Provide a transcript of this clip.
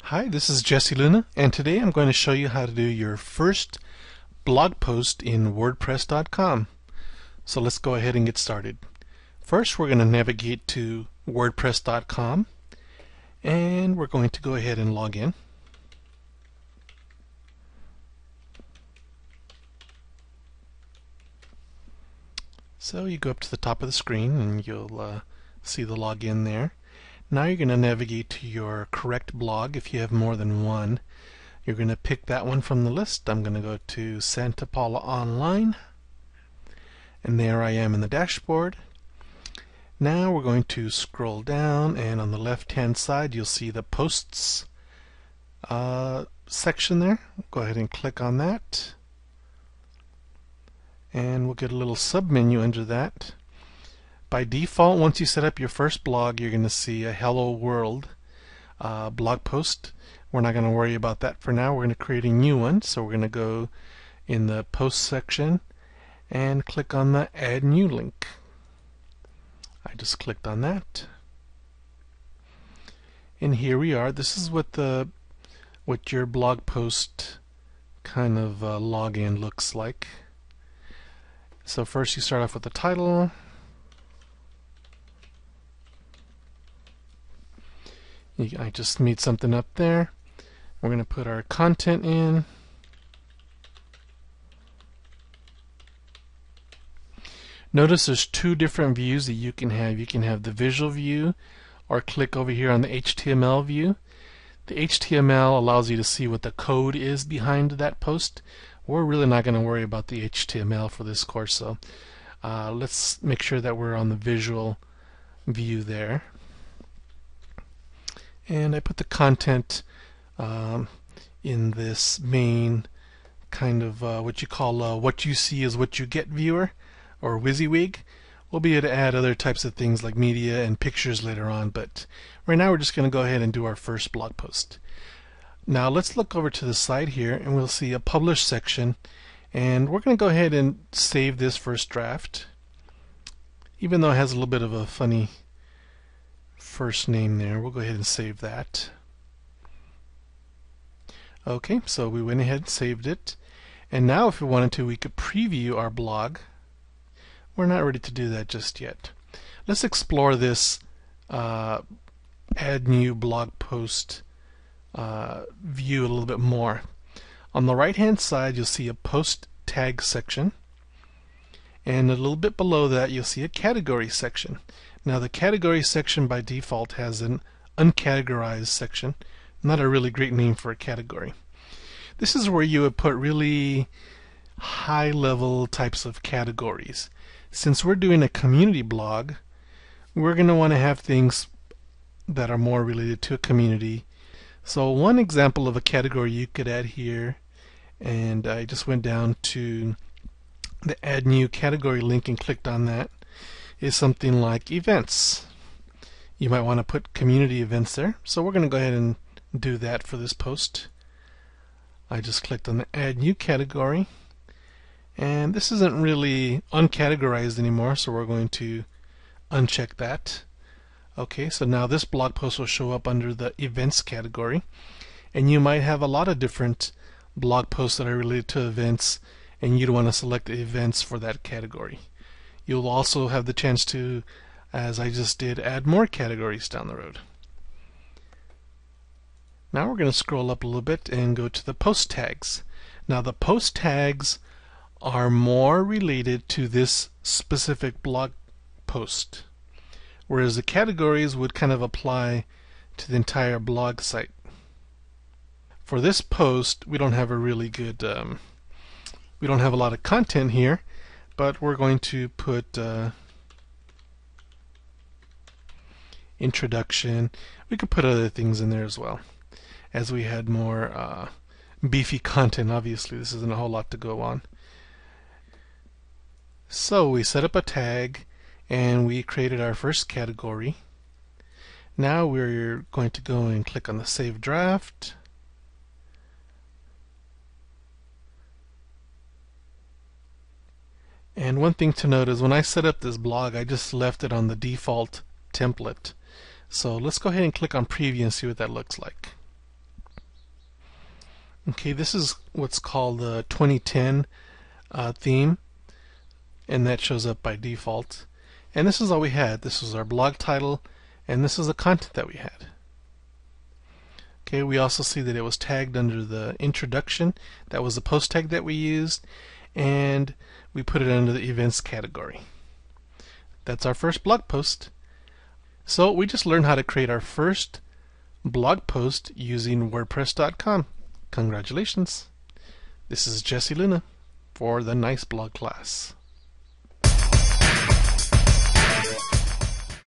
Hi, this is Jesse Luna, and today I'm going to show you how to do your first blog post in WordPress.com. So let's go ahead and get started. First, we're going to navigate to WordPress.com, and we're going to go ahead and log in. So you go up to the top of the screen, and you'll see the login there. Now you're going to navigate to your correct blog if you have more than one. You're going to pick that one from the list. I'm going to go to Santa Paula Online, and there I am in the dashboard. Now we're going to scroll down, and on the left hand side you'll see the posts section there. Go ahead and click on that, and we'll get a little sub-menu under that. By default, once you set up your first blog, you're going to see a Hello World blog post. We're not going to worry about that for now. We're going to create a new one. So we're going to go in the post section and click on the Add New link. I just clicked on that. And here we are. This is what your blog post kind of login looks like. So first you start off with the title. I just made something up there. We're going to put our content in. Notice there's two different views that you can have. You can have the visual view, or click over here on the HTML view. The HTML allows you to see what the code is behind that post. We're really not going to worry about the HTML for this course, so let's make sure that we're on the visual view there. And I put the content in this main kind of what you call what you see is what you get viewer, or WYSIWYG. We'll be able to add other types of things like media and pictures later on, but right now we're just going to go ahead and do our first blog post. Now let's look over to the side here, and we'll see a publish section, and we're going to go ahead and save this first draft, even though it has a little bit of a funny first name there. We'll go ahead and save that. Okay, so we went ahead and saved it, and now if we wanted to, we could preview our blog. We're not ready to do that just yet. Let's explore this add new blog post view a little bit more. On the right hand side you'll see a post tag section, and a little bit below that you'll see a category section. Now the category section by default has an uncategorized section. Not a really great name for a category. This is where you would put really high level types of categories. Since we're doing a community blog, we're going to want to have things that are more related to a community. So one example of a category you could add here, and I just went down to the Add New Category link and clicked on that, is something like events. You might want to put community events there, so we're going to go ahead and do that for this post. I just clicked on the Add New Category, and this isn't really uncategorized anymore, so we're going to uncheck that. Okay, so now this blog post will show up under the events category, and you might have a lot of different blog posts that are related to events, and you'd want to select the events for that category. You'll also have the chance to, as I just did, add more categories down the road. Now we're going to scroll up a little bit and go to the post tags. Now the post tags are more related to this specific blog post, whereas the categories would kind of apply to the entire blog site. For this post, we don't have a really good, we don't have a lot of content here, but we're going to put introduction. We could put other things in there as well, as we had more beefy content. Obviously this isn't a whole lot to go on. So we set up a tag and we created our first category. Now we're going to go and click on the Save Draft. And one thing to note is when I set up this blog, I just left it on the default template. So let's go ahead and click on Preview and see what that looks like. Okay, this is what's called the 2010 theme, and that shows up by default. And this is all we had. This was our blog title, and this is the content that we had. Okay, we also see that it was tagged under the introduction. That was the post tag that we used, and we put it under the events category. That's our first blog post. So we just learned how to create our first blog post using WordPress.com. Congratulations. This is Jesse Luna for the Nice Blog class.